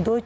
2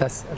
10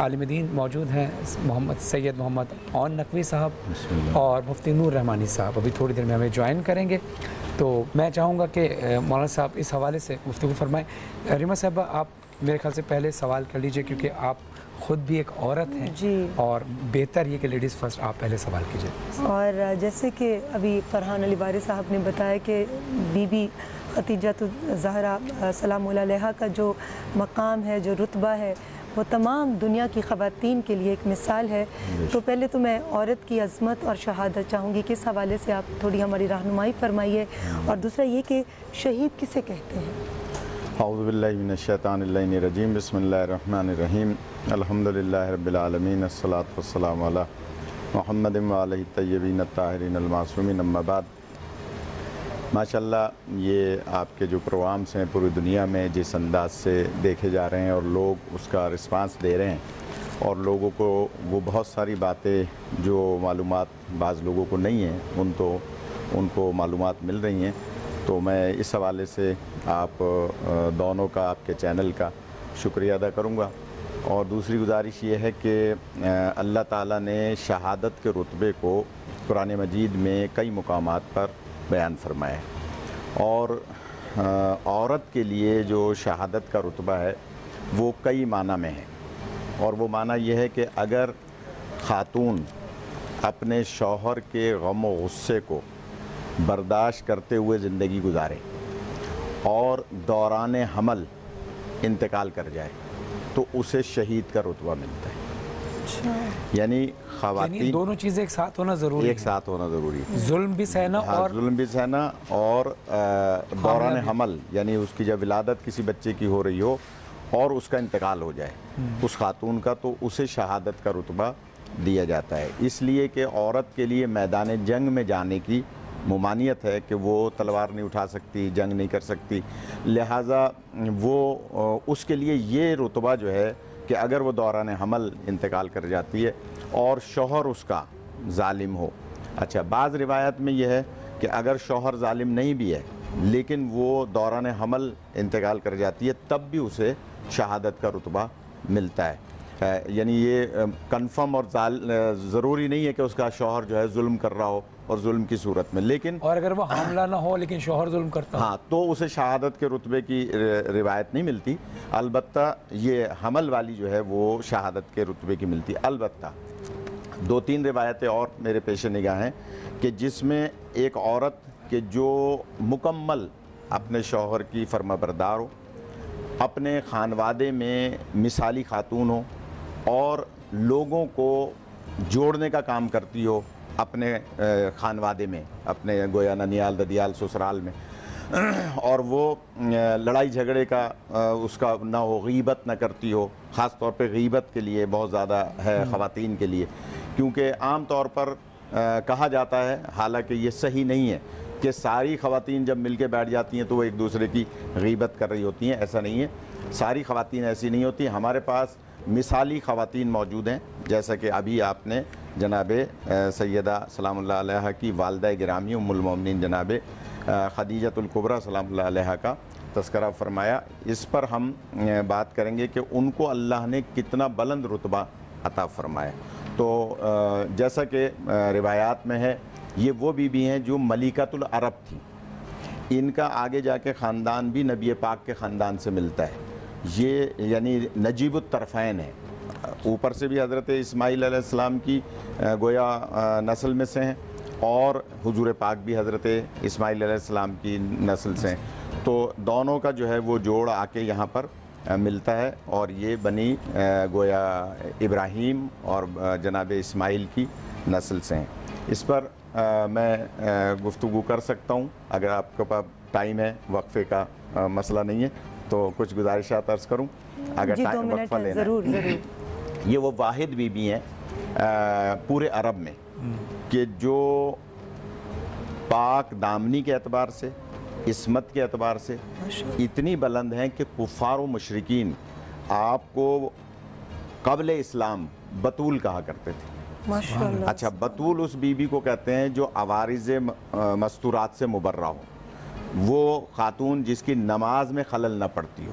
عالم دین موجود ہیں محمد سید محمد اون نقوی صاحب اور مفتی نور رحمانی صاحب ابھی تھوڑی دیر میں ہمیں جوائن کریں گے. تو میں چاہوں گا کہ مولانا صاحب اس حوالے سے گفتگو فرمائیں. ریما صاحبہ آپ میرے خیال سے پہلے سوال کر لیجئے کیونکہ آپ خود بھی ایک عورت ہیں جی، اور بہتر یہ کہ لیڈیز فرسٹ آپ پہلے سوال کیجئے. اور جیسے کہ ابھی فرحان علی باری صاحب نے بتایا کہ بی بی خدیجہ الزہرا سلام اللہ علیہا کا جو مقام ہے، جو رتبہ ہے، وہ تمام دنیا کی خواتین کے لیے ایک مثال ہے. تو پہلے تو میں عورت کی عظمت اور شہادت چاہوں گی کہ اس حوالے سے آپ تھوڑی ہماری رہنمائی فرمائیے. اور دوسرا یہ کہ شہید کسے کہتے ہیں؟ اعوذ باللہ من الشیطان اللعین الرجیم. بسم اللہ الرحمن الرحیم. الحمدللہ رب العالمین. الصلاۃ والسلام علی محمد وآلہ الطیبین الطاہرین المعصومین. اما بعد، ماشاءاللہ یہ آپ کے جو پروگرامس ہیں پوری دنیا میں جس انداز سے دیکھے جا رہے ہیں اور لوگ اس کا رسپانس دے رہے ہیں اور لوگوں کو وہ بہت ساری باتیں جو معلومات بعض لوگوں کو نہیں ہیں ان کو معلومات مل رہی ہیں. تو میں اس حوالے سے آپ دونوں کا، آپ کے چینل کا شکریہ ادا کروں گا. اور دوسری گزارش یہ ہے کہ اللہ تعالیٰ نے شہادت کے رتبے کو قرآن مجید میں کئی مقامات پر بیان فرمایا ہے. اور عورت کے لیے جو شہادت کا رتبہ ہے وہ کئی معنی میں ہے. اور وہ معنی یہ ہے کہ اگر خاتون اپنے شوہر کے غم و غصے کو برداشت کرتے ہوئے زندگی گزارے اور دوران حمل انتقال کر جائے تو اسے شہید کا رتبہ ملتا ہے. یعنی خواتین دونوں چیزیں ایک ساتھ ہونا ضروری ہے. ایک ساتھ ہونا ضروری ہے. ظلم بھی سہنا اور ظلم بھی سہنا اور دوران حمل، یعنی اس کی جب ولادت کسی بچے کی ہو رہی ہو اور اس کا انتقال ہو جائے اس خاتون کا، تو اسے شہادت کا رتبہ دیا جاتا ہے. اس لیے کہ عورت کے لیے میدان جنگ میں جانے کی ممانعت ہے کہ وہ تلوار نہیں اٹھا سکتی، جنگ نہیں کر سکتی. لہٰذا وہ اس کے لیے یہ رتبہ جو ہے کہ اگر وہ دوران حمل انتقال کر جاتی ہے اور شوہر اس کا ظالم ہو. اچھا، بعض روایت میں یہ ہے کہ اگر شوہر ظالم نہیں بھی ہے لیکن وہ دوران حمل انتقال کر جاتی ہے تب بھی اسے شہادت کا رتبہ ملتا ہے. یعنی یہ کنفرم اور ضروری نہیں ہے کہ اس کا شوہر جو ہے ظلم کر رہا ہو اور ظلم کی صورت میں، لیکن اور اگر وہ حاملہ نہ ہو لیکن شوہر ظلم کرتا ہو تو اسے شہادت کے رتبے کی روایت نہیں ملتی. البتہ یہ حمل والی جو ہے وہ شہادت کے رتبے کی ملتی. البتہ 2-3 روایتیں اور میرے پیش نگاہ ہیں کہ جس میں ایک عورت کہ جو مکمل اپنے شوہر کی فرما بردار ہو، اپنے خانوادے میں مثالی خاتون ہو اور لوگوں کو جوڑنے کا کام کرتی ہو اپنے خانوادے میں، اپنے گویا ننیال، ددیال، سسرال میں، اور وہ لڑائی جھگڑے کا اس کا نہ ہو، غیبت نہ کرتی ہو. خاص طور پہ غیبت کے لیے بہت زیادہ ہے خواتین کے لیے، کیونکہ عام طور پر کہا جاتا ہے، حالانکہ یہ صحیح نہیں ہے، کہ ساری خواتین جب مل کے بیٹھ جاتی ہیں تو وہ ایک دوسرے کی غیبت کر رہی ہوتی ہیں. ایسا نہیں ہے، ساری خواتین ایسی نہیں ہوتی. ہمارے پاس مثالی خواتین موجود ہیں، جیسا کہ ابھی آپ نے جناب سیدہ سلام اللہ علیہا کی والدہ گرامی ام المومنین جناب خدیجۃ الکبریٰ سلام اللہ علیہا کا تذکرہ فرمایا. اس پر ہم بات کریں گے کہ ان کو اللہ نے کتنا بلند رتبہ عطا فرمایا. تو جیسا کہ روایات میں ہے، یہ وہ بیوی ہیں جو ملکۃ العرب تھی. ان کا آگے جا کے خاندان بھی نبی پاک کے خاندان سے ملتا ہے. یہ یعنی نجیب الطرفین ہے، اوپر سے بھی حضرت اسماعیل علیہ السلام کی گویا نسل میں سے ہیں اور حضور پاک بھی حضرت اسماعیل علیہ السلام کی نسل سے ہیں. تو دونوں کا جو ہے وہ جوڑ آ کے یہاں پر ملتا ہے اور یہ بنی گویا ابراہیم اور جناب اسماعیل کی نسل سے ہیں. اس پر میں گفتگو کر سکتا ہوں اگر آپ کے پاس ٹائم ہے، وقفے کا مسئلہ نہیں ہے تو کچھ گزارشات عرض کروں اگر جی، ٹائم وقفہ لینا ہے. ضرور. یہ وہ واحد بیوی ہیں پورے عرب میں کہ جو پاک دامنی کے اعتبار سے، عصمت کے اعتبار سے اتنی بلند ہیں کہ کفار و مشرکین آپ کو قبل اسلام بطول کہا کرتے تھے. ماشاءاللہ. اچھا، بطول اس بیوی کو کہتے ہیں جو عوارض مستورات سے مبرہ ہو. وہ خاتون جس کی نماز میں خلل نہ پڑتی ہو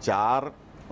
4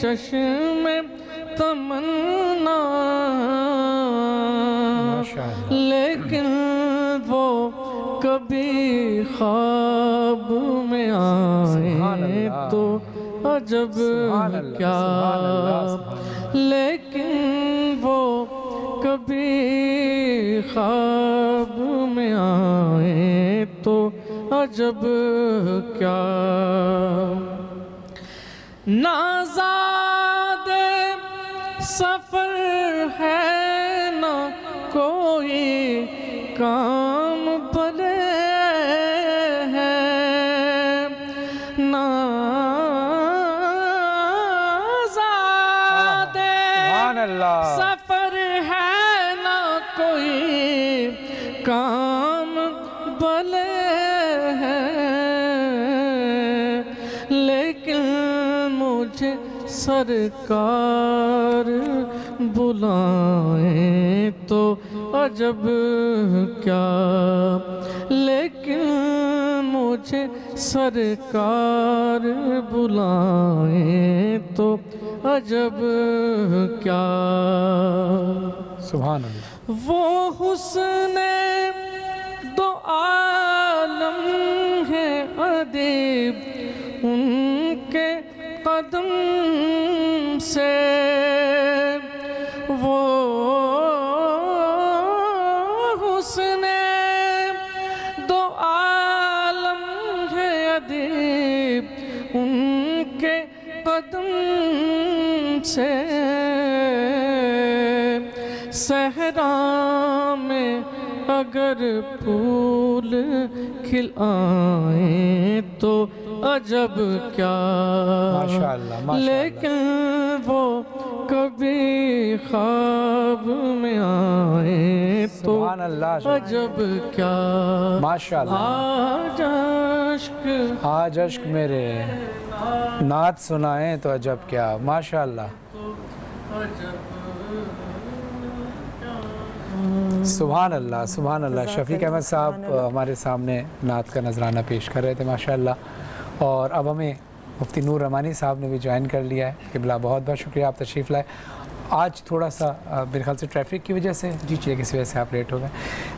چشم تمنا لیکن وہ کبھی خواب میں آئے تو عجب کیا، لیکن وہ کبھی خواب میں آئے تو عجب کیا۔ نازاد سفر ہے نہ کوئی کام بھلے ہیں، نازاد سفر ہے نہ کوئی کام بھلے ہیں، لیکن مجھے سرکار بلائیں تو عجب کیا، لیکن مجھے سرکار بلائیں تو عجب کیا۔ سبحان اللہ۔ وہ حسن دو عالم ہے ادیب، ان کے قدم سے وہ حسن دو عالم ہے ادیب، ان کے قدم سے صحرا میں اگر پھول کھل آئیں تو عجب کیا، لیکن وہ کبھی خواب میں آئیں تو عجب کیا۔ آج عشق میرے نعت سنائیں تو عجب کیا۔ ماشاءاللہ، سبحان اللہ، سبحان اللہ۔ شفیق احمد صاحب ہمارے سامنے نعت کا نذرانہ پیش کر رہے تھے ماشاءاللہ، اور اب ہمیں مفتی نور رحمانی صاحب نے بھی جوائن کر لیا ہے۔ قبلہ بہت بہت شکریہ، آپ تشریف لائے۔ آج تھوڑا سا میرے خیال سے ٹریفک کی وجہ سے کسی وجہ سے آپ لیٹ ہو گئے،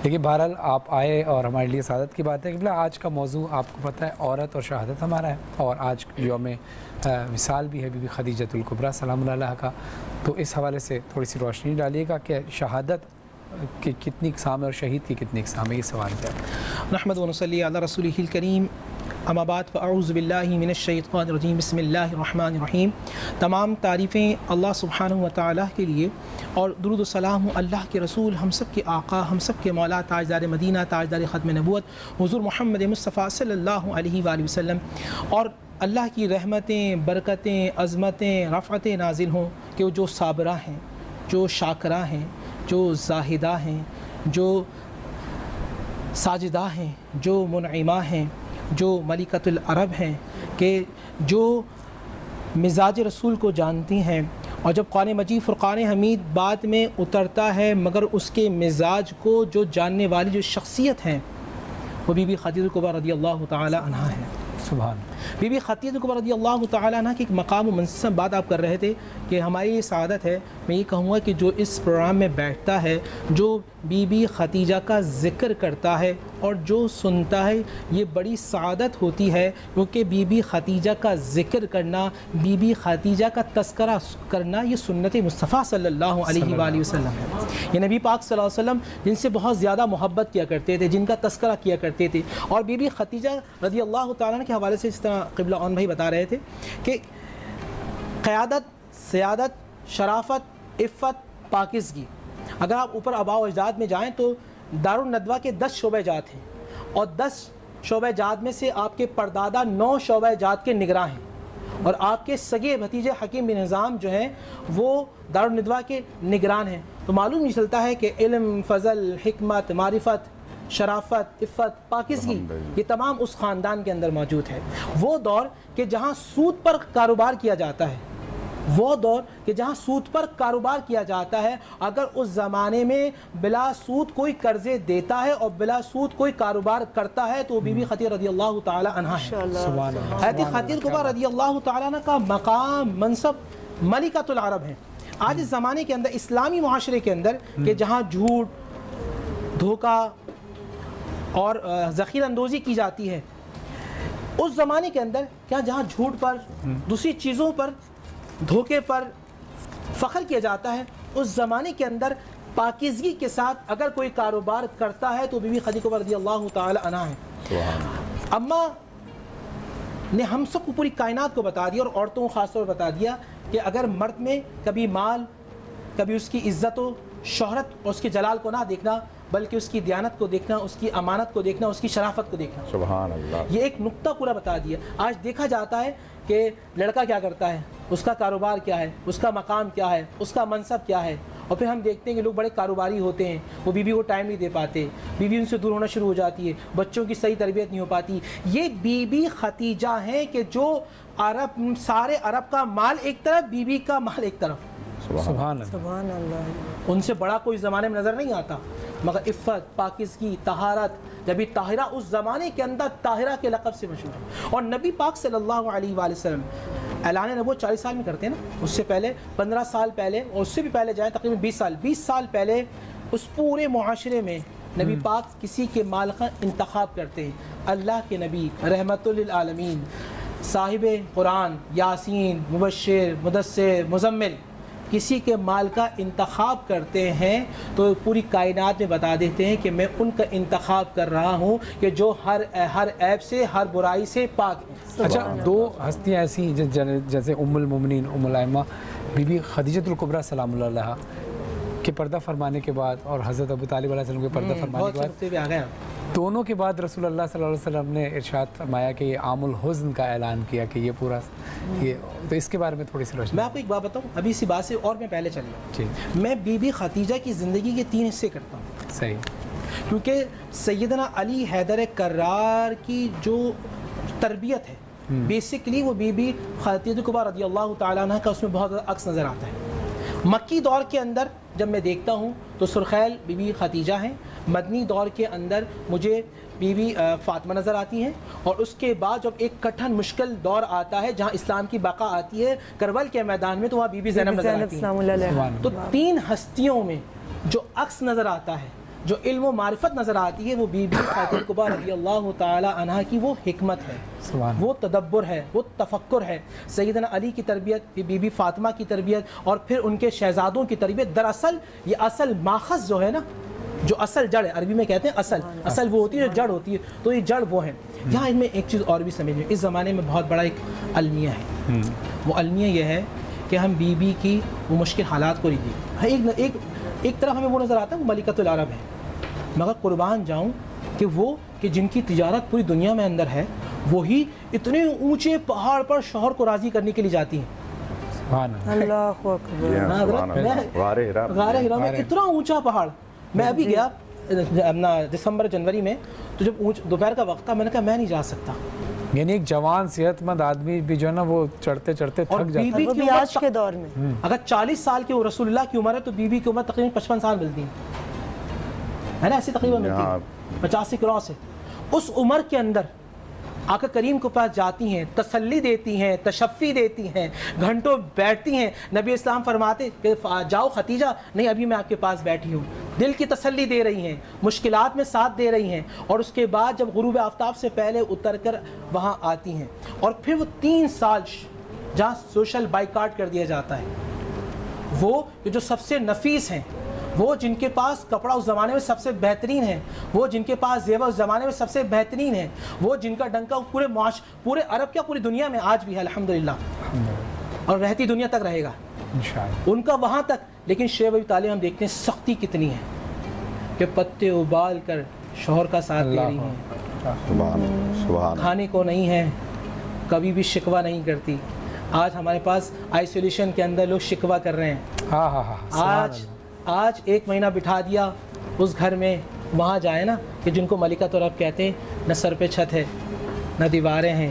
لیکن بہرحال آپ آئے اور ہمارے لیے سعادت کی بات ہے۔ قبلہ آج کا موضوع آپ کو پتہ ہے عورت اور شہادت ہمارا ہے، اور آج یوم وصال بھی ہے بی بی خدیجۃ الکبریٰ سلام اللہ علیہا کا، تو اس حوالے سے تھوڑی سی روشنی ڈالیے گا کہ شہادت کی کتنی اقسام ہے اور شہید کی کتنی اقسام ہے، یہ سوال ہے۔ نحمد و نصلی علی رسولہ الکریم، اما بعد فاعوذ باللہ من الشیطان الرجیم، بسم اللہ الرحمن الرحیم۔ تمام تعریفیں اللہ سبحانہ و تعالیٰ کے لیے، اور درود و سلام اللہ کے رسول، ہم سب کے آقا، ہم سب کے مولا، تاجدار مدینہ، تاجدار ختم نبوت حضور محمد مصطفیٰ صلی اللہ علیہ وآلہ وسلم، اور اللہ کی رحمتیں، برکتیں، عظمتیں، رفعتیں نازل ہوں کہ وہ جو صابرہ ہیں، جو شاکرہ ہیں، جو زاہدہ ہیں، جو ساجدہ ہیں، جو منعمہ ہیں، جو ملکۃ العرب ہیں، کہ جو مزاج رسول کو جانتی ہیں، اور جب قرآن مجید فرقان حمید بعد میں اترتا ہے مگر اس کے مزاج کو جو جاننے والی جو شخصیت ہیں وہ بی بی خدیجہ الکبریٰ رضی اللہ تعالی عنہا ہے۔ سبحان بی بی خدیجہ الکبریٰ رضی اللہ تعالی عنہا کی ایک مقام و منصب بات آپ کر رہے تھے کہ ہماری یہ سعادت ہے، میں یہ کہوں گا کہ جو اس پروگرام میں بیٹھتا ہے، جو بی بی خدیجہ کا ذکر کرتا ہے اور جو سنتا ہے، یہ بڑی سعادت ہوتی ہے، کیونکہ بی بی خدیجہ کا ذکر کرنا، بی بی خدیجہ کا تذکرہ کرنا، یہ سنت مصطفیٰ صلی اللہ علیہ وآلہ وسلم ہے۔ یہ نبی پاک صلی اللہ علیہ وسلم جن سے بہت زیادہ محبت کیا کرتے تھے، جن کا تذکرہ کیا کرتے تھے، اور بی بی خدیجہ رضی اللہ تعالیٰ کے حوالے سے اس طرح قبلہ اون بھائی بتا رہے تھے کہ قیادت، سیادت، شرافت، عفت، پاکیزگی، اگر آپ اوپر آباء و اجداد میں جائیں تو دارالندوہ کے 10 شعبہ جات ہیں، اور 10 شعبہ جات میں سے آپ کے پردادا 9 شعبہ جات کے نگراں ہیں، اور آپ کے سگے بھتیجے حکیم بن نظام جو ہیں وہ دارالندوہ کے نگران ہیں۔ تو معلوم یہ چلتا ہے کہ علم، فضل، حکمت، معرفت، شرافت، عفت، پاکیزگی، یہ تمام اس خاندان کے اندر موجود ہے۔ وہ دور کہ جہاں سود پر کاروبار کیا جاتا ہے، وہ دور کہ جہاں سود پر کاروبار کیا جاتا ہے، اگر اس زمانے میں بلا سود کوئی قرضے دیتا ہے اور بلا سود کوئی کاروبار کرتا ہے تو وہ بی بی خدیجہ رضی اللہ تعالی عنہا ہے۔ حضرت خدیجہ کبریٰ رضی اللہ تعالی عنہ کا مقام منصب ملکۃ العرب ہے۔ آج اس زمانے کے اندر، اسلامی معاشرے کے اندر، کہ جہاں جھوٹ، دھوکہ اور ذخیرہ اندوزی کی جاتی ہے، اس زمانے کے اندر کیا جہاں جھوٹ پر، دوسری چیزوں پر، دھوکے پر فخر کیا جاتا ہے، اس زمانے کے اندر پاکیزگی کے ساتھ اگر کوئی کاروبار کرتا ہے تو بی بی خدیجہ کبریٰ رضی اللہ تعالی عنہا ہے۔ اماں نے ہم سب کو پوری کائنات کو بتا دیا، اور عورتوں کو خاص طور پر بتا دیا کہ اگر مرد میں کبھی مال، کبھی اس کی عزت و شہرت اور اس کے جلال کو نہ دیکھنا، بلکہ اس کی دیانت کو دیکھنا، اس کی امانت کو دیکھنا، اس کی شرافت کو دیکھنا۔ سبحان اللہ۔ یہ ایک نقطہ پورا بتا دیا۔ آج دیکھا جاتا ہے کہ لڑکا کیا کرتا ہے، اس کا کاروبار کیا ہے، اس کا مقام کیا ہے، اس کا منصب کیا ہے، اور پھر ہم دیکھتے ہیں کہ لوگ بڑے کاروباری ہوتے ہیں، وہ بیوی کو ٹائم نہیں دے پاتے، بیوی ان سے دور ہونا شروع ہو جاتی ہے، بچوں کی صحیح تربیت نہیں ہو پاتی۔ یہ بی بی خدیجہ ہیں کہ جو عرب، سارے عرب کا مال ایک طرف، بی بی کا مال ایک طرف۔ سبحان اللہ۔ ان سے بڑا کوئی زمانے میں نظر نہیں آتا، مگر عفت، پاکیزگی، طہارت، جبھی طاہرہ اس زمانے کے اندر طاہرہ کے لقب سے مشہور ہے۔ اور نبی پاک صلی اللہ علیہ وآلہ وسلم اعلان نبوت 40 سال میں کرتے ہیں نا، اس سے پہلے 15 سال پہلے، اور اس سے بھی پہلے جائیں تقریباً 20 سال پہلے، اس پورے معاشرے میں نبی پاک کسی کے مال کا انتخاب کرتے ہیں۔ اللہ کے نبی رحمت للعالمین، صاحب قرآن، یاسین، مبشر، مدثر، مزمل، کسی کے مال کا انتخاب کرتے ہیں تو پوری کائنات میں بتا دیتے ہیں کہ میں ان کا انتخاب کر رہا ہوں کہ جو ہر عیب سے، ہر برائی سے پاک ہے۔ اچھا، دو ہستیاں ایسی جیسے ام المومنین ام الائمہ بی بی خدیجہ الکبریٰ سلام اللہ علیہا کے پردہ فرمانے کے بعد، اور حضرت ابو طالب علیہ السلام کے پردہ فرمانے کے بعد، دونوں کے بعد رسول اللہ صلی اللہ علیہ وسلم نے ارشاد فرمایا کہ یہ عام الحزن کا اعلان کیا کہ یہ پورا یہ، تو اس کے بارے میں تھوڑی سی روشنی۔ میں آپ کو ایک بات بتاؤں، ابھی اسی بات سے اور میں پہلے چلوں، میں بی بی خدیجہ کی زندگی کے 3 حصے کرتا ہوں۔ صحیح، کیونکہ سیدنا علی حیدر کرار کی جو تربیت ہے، بیسکلی وہ بی بی خدیجہ کبریٰ رضی اللہ تعالیٰ عنہ کا اس میں بہت زیادہ عکس نظر آتا ہے۔ مکی دور کے اندر جب میں دیکھتا ہوں تو سرخیل بی بی خدیجہ ہیں، مدنی دور کے اندر مجھے بی بی فاطمہ نظر آتی ہیں، اور اس کے بعد جب ایک کٹھن مشکل دور آتا ہے جہاں اسلام کی بقا آتی ہے کربل کے میدان میں، تو وہاں بی بی زینب نظر آتی ہیں۔ تو 3 ہستیوں میں جو عکس نظر آتا ہے، جو علم و معرفت نظر آتی ہے، وہ بی بی خدیجہ کبریٰ رضی اللہ تعالی عنہا کی وہ حکمت ہے، وہ تدبر ہے، وہ تفکر ہے۔ سیدنا علی کی تربیت، بی بی فاطمہ کی تربیت، اور پھر ان کے شہزادوں کی تربیت، دراصل یہ اصل ماخذ جو ہے نا، جو اصل جڑ ہے، عربی میں کہتے ہیں اصل وہ ہوتی ہے جو جڑ ہوتی ہے، تو یہ جڑ وہ ہیں۔ یہاں ان میں ایک چیز اور بھی سمجھ لیں، اس زمانے میں بہت بڑا ایک المیہ ہے، وہ المیہ یہ ہے کہ ہم بی بی کی وہ مشکل حالات کو نہیں دیکھیں۔ ایک طرف ہمیں وہ نظر آتا ہے وہ ملکۃ العرب ہے، مگر قربان جاؤں کہ وہ کہ جن کی تجارت پوری دنیا میں اندر ہے، وہی اتنے اونچے پہاڑ پر شوہر کو راضی کرنے کے لیے جاتی ہیں۔ اللہ اکبر، غار ہرا میں اتنا اونچا پہاڑ، میں ابھی گیا اپنا دسمبر جنوری میں، تو جب دوپہر کا وقت تھا، میں نے کہا میں نہیں جا سکتا۔ یعنی ایک جوان صحت مند آدمی بھی جو ہے نا وہ چڑھتے چڑھتے تھک جاتا ہے، وہ بھی آج کے دور میں اگر 40 سال کی وہ رسول اللہ کی عمر ہے تو بی بی کی عمر تقریباً 55 سال ملتی ہے نا، ایسی تقریباً ملتی ہے، 50 کراس ہے۔ اس عمر کے اندر آقا کریم کے پاس جاتی ہیں، تسلی دیتی ہیں، تشفی دیتی ہیں، گھنٹوں بیٹھتی ہیں۔ نبی اسلام فرماتے کہ جاؤ خدیجہ، نہیں ابھی میں آپ کے پاس بیٹھی ہوں، دل کی تسلی دے رہی ہیں، مشکلات میں ساتھ دے رہی ہیں، اور اس کے بعد جب غروب آفتاب سے پہلے اتر کر وہاں آتی ہیں، اور پھر وہ 3 سال جہاں سوشل بائیکاٹ کر دیا جاتا ہے، وہ جو سب سے نفیس ہیں، وہ جن کے پاس کپڑا اس زمانے میں سب سے بہترین ہے، وہ جن کے پاس زیور اس زمانے میں سب سے بہترین ہے، وہ جن کا ڈنکا پورے عرب کیا پوری دنیا میں آج بھی ہے الحمدللہ، اور رہتی دنیا تک رہے گا ان کا وہاں تک۔ لیکن شعیب ابی طالب ہم دیکھتے ہیں سختی کتنی ہے کہ پتے ابال کر شوہر کا ساتھ دے رہی ہیں، کھانے کو نہیں ہے، کبھی بھی شکوہ نہیں کرتی۔ آج ہمارے پاس آئسولیشن کے اندر لوگ شکوہ کر رہے ہیں، آج 1 مہینہ بٹھا دیا اس گھر میں، وہاں جائے نا کہ جن کو ملکۃ العرب کہتے ہیں، نہ سر پہ چھت ہے، نہ دیواریں ہیں،